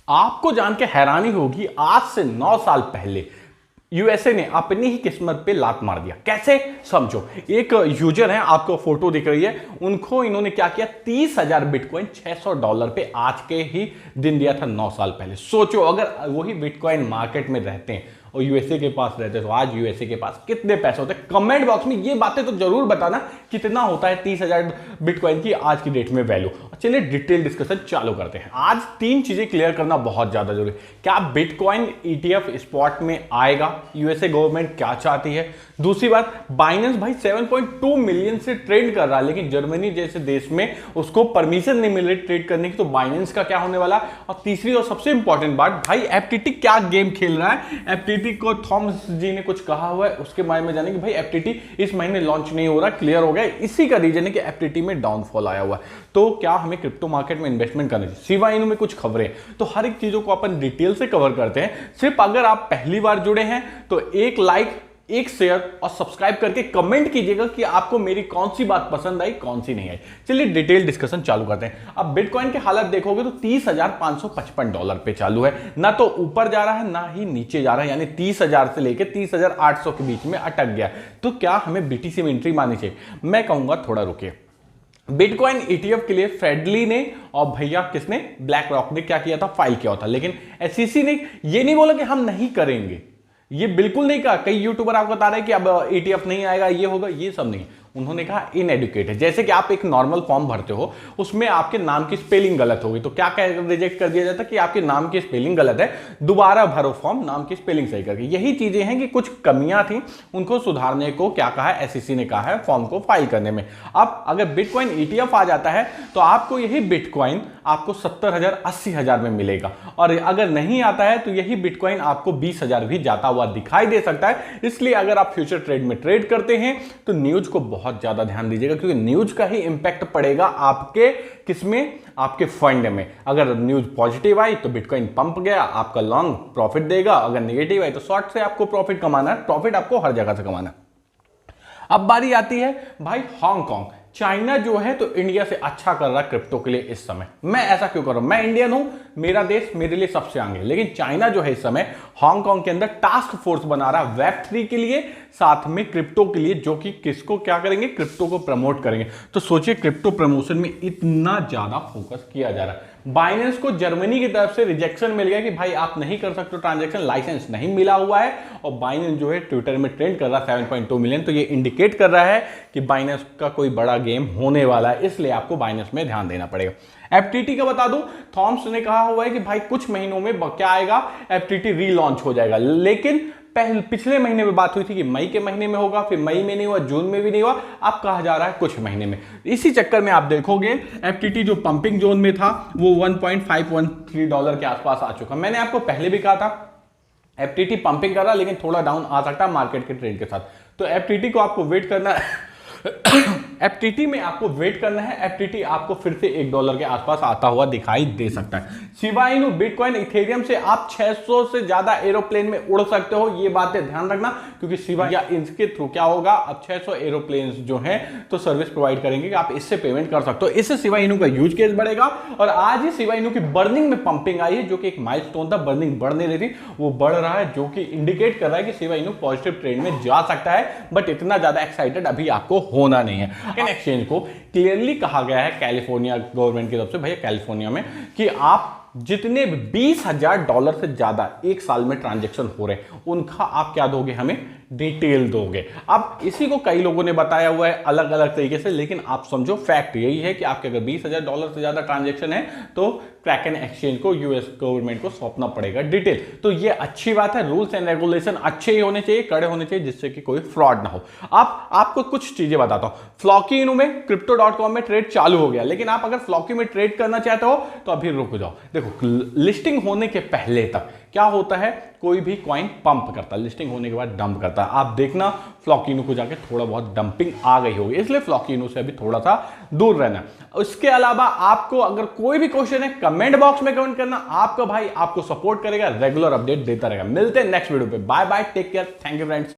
आपको जान के हैरानी होगी, आज से 9 साल पहले यूएसए ने अपनी ही किस्मत पे लात मार दिया। कैसे समझो, एक यूजर है, आपको फोटो दिख रही है, उनको इन्होंने क्या किया, 30,000 बिटकॉइन $600 पे आज के ही दिन दिया था 9 साल पहले। सोचो अगर वही बिटकॉइन मार्केट में रहते हैं और यूएसए के पास रहते तो आज यूएसए के पास कितने पैसे होते। कमेंट बॉक्स में ये बातें तो जरूर बताना कितना होता है 30,000 बिटकॉइन की आज की डेट में वैल्यू। चलिए डिटेल डिस्कशन चालू करते हैं। आज 3 चीजें क्लियर करना बहुत ज्यादा जरूरी है। क्या बिटकॉइन ईटीएफ स्पॉट में आएगा, यूएसए गवर्नमेंट क्या चाहती है। दूसरी बात, बाइनेंस भाई 7.2 मिलियन से ट्रेड कर रहा है, लेकिन जर्मनी जैसे देश में उसको परमिशन नहीं मिल रही ट्रेड करने की, तो बाइनेंस का क्या होने वाला। और तीसरी और सबसे इंपॉर्टेंट बात, भाई एफटीटी क्या गेम खेल रहा है। एफटीटी को थॉमस जी ने कुछ कहा हुआ है, उसके बारे में जाने कि भाई एफटीटी इस महीने लॉन्च नहीं हो रहा, क्लियर हो गया। इसी का रीजन है कि एफटीटी में डाउनफॉल आया हुआ है। तो क्या हमें क्रिप्टो मार्केट में इन्वेस्टमेंट करना चाहिए, शिबा इनू में कुछ खबरें, तो हर एक चीजों को अपन डिटेल से कवर करते हैं। सिर्फ अगर आप पहली बार जुड़े हैं तो एक लाइक, एक शेयर और सब्सक्राइब करके कमेंट कीजिएगा कि आपको मेरी कौन सी बात पसंद आई, कौन सी नहीं आई। चलिए डिटेल डिस्कशन चालू करते हैं। अब बिटकॉइन की हालत देखोगे तो $30,555 पे चालू है, ना तो ऊपर जा रहा है ना ही नीचे जा रहा है, यानी 30,000 से लेकर 30,800 के बीच में अटक गया। तो क्या हमें बीटीसी में एंट्री मारनी चाहिए? मैं कहूंगा थोड़ा रुकिए। बिटकॉइन ईटीएफ के लिए फ्रेडली ने और भैया किसने, ब्लैक रॉक ने क्या किया था, फाइल किया था, लेकिन एसईसी ने ये नहीं बोला कि हम नहीं करेंगे, ये बिल्कुल नहीं कहा। कई यूट्यूबर आपको बता रहे हैं कि अब ईटीएफ नहीं आएगा, ये होगा, ये सब नहीं। उन्होंने कहा इनएडुकेट है। जैसे कि आप एक नॉर्मल फॉर्म भरते हो, उसमें आपके नाम की स्पेलिंग गलत होगी तो क्या रिजेक्ट कर दिया जाता है कि आपके नाम की स्पेलिंग गलत है, दोबारा भरो फॉर्म, नाम की स्पेलिंग सही करके। यही चीजें हैं कि कुछ कमियां थी, उनको सुधारने को क्या कहा है, एसईसी ने कहा है फॉर्म को फाइल करने में। अब अगर बिटकॉइन ईटीएफ आ जाता है तो आपको यही बिटकॉइन आपको 70,000 80,000 में मिलेगा, और अगर नहीं आता है तो यही बिटकॉइन आपको 20,000 भी जाता हुआ दिखाई दे सकता है। इसलिए अगर आप फ्यूचर ट्रेड में ट्रेड करते हैं तो न्यूज को बहुत ज्यादा ध्यान दीजिएगा, क्योंकि न्यूज का ही इंपैक्ट पड़ेगा आपके किसमें, आपके फंड में। अगर न्यूज पॉजिटिव आई तो बिटकॉइन पंप गया, आपका लॉन्ग प्रॉफिट देगा, अगर नेगेटिव आई तो शॉर्ट से आपको प्रॉफिट कमाना है। प्रॉफिट आपको हर जगह से कमाना है। अब बारी आती है भाई हांगकांग। चाइना जो है तो इंडिया से अच्छा कर रहा है क्रिप्टो के लिए इस समय। मैं ऐसा क्यों कर रहा हूं, मैं इंडियन हूं, मेरा देश मेरे लिए सबसे आगे, लेकिन चाइना जो है इस समय हांगकांग के अंदर टास्क फोर्स बना रहा है वेब3 के लिए, साथ में क्रिप्टो के लिए, जो कि किसको क्या करेंगे, क्रिप्टो को प्रमोट करेंगे। तो सोचिए क्रिप्टो प्रमोशन में इतना ज्यादा फोकस किया जा रहा है। बाइनेंस को जर्मनी की तरफ से रिजेक्शन मिल गया कि भाई आप नहीं कर सकते, ट्रांजैक्शन लाइसेंस नहीं मिला हुआ है, और बाइनेंस जो है ट्विटर में ट्रेंड कर रहा है 7.2 मिलियन। तो ये इंडिकेट कर रहा है कि बाइनेंस का कोई बड़ा गेम होने वाला है, इसलिए आपको बाइनेंस में ध्यान देना पड़ेगा। एफटीटी का बता दूं, थॉम्स ने कहा हुआ है कि भाई कुछ महीनों में क्या आएगा, एफटीटी रीलॉन्च हो जाएगा, लेकिन पिछले महीने में बात हुई थी कि मई के महीने में होगा, फिर मई में नहीं हुआ, जून में भी नहीं हुआ, अब कहा जा रहा है कुछ महीने में। इसी चक्कर में आप देखोगे एफटीटी जो पंपिंग जोन में था वो $1.513 के आसपास आ चुका। मैंने आपको पहले भी कहा था एफटीटी पंपिंग कर रहा, लेकिन थोड़ा डाउन आ सकता है मार्केट के ट्रेंड के साथ। तो एफटीटी को आपको वेट करना है एफटीटी में आपको वेट करना है। एफटीटी आपको फिर से $1 के आसपास आता हुआ दिखाई दे सकता है। शिबा इनू, बिटकॉइन, इथेरियम से आप 600 से ज्यादा एरोप्लेन में उड़ सकते हो, ये बातें ध्यान रखना, क्योंकि शिबा या इनके थ्रू क्या होगा, अब 600 एरोप्लेन जो हैं तो सर्विस प्रोवाइड करेंगे कि आप इससे पेमेंट कर सकते हो। इससे शिबा इनू का यूज केस बढ़ेगा। और आज ही शिबा इनू की बर्निंग में पंपिंग आई है, जो कि एक माइलस्टोन था, बर्निंग बढ़ नहीं रही थी, वो बढ़ रहा है, जो कि इंडिकेट कर रहा है कि शिबा इनू पॉजिटिव ट्रेंड में जा सकता है। बट इतना ज्यादा एक्साइटेड अभी आपको होना नहीं है। एक्सचेंज को क्लियरली कहा गया है कैलिफोर्निया गवर्नमेंट की तरफ से, भैया कैलिफोर्निया में, कि आप जितने $20,000 से ज्यादा एक साल में ट्रांजैक्शन हो रहे हैं उनका आप क्या दोगे, हमें डिटेल दोगे। अब इसी को कई लोगों ने बताया हुआ है अलग अलग तरीके से, लेकिन आप समझो फैक्ट यही है कि आपके अगर $20,000 से ज्यादा ट्रांजैक्शन है तो क्रैकन एक्सचेंज को, यूएस गवर्नमेंट को सौंपना पड़ेगा डिटेल। तो ये अच्छी बात है, रूल्स एंड रेगुलेशन अच्छे ही होने चाहिए, कड़े होने चाहिए, जिससे कि कोई फ्रॉड ना हो। अब आपको कुछ चीजें बताता हूं। फ्लॉकी इनू में crypto.com में ट्रेड चालू हो गया, लेकिन आप अगर फ्लॉकी में ट्रेड करना चाहते हो तो अभी रुक जाओ। देखो लिस्टिंग होने के पहले तक क्या होता है, कोई भी कॉइन पंप करता है, लिस्टिंग होने के बाद डंप करता है। आप देखना फ्लॉकिनो को जाके थोड़ा बहुत डंपिंग आ गई होगी, इसलिए फ्लॉकिनो से अभी थोड़ा सा दूर रहना। उसके अलावा आपको अगर कोई भी क्वेश्चन है कमेंट बॉक्स में कमेंट करना, आपका भाई आपको सपोर्ट करेगा, रेगुलर अपडेट देता रहेगा। मिलते हैं नेक्स्ट वीडियो पे, bye bye, take care, thank you friends.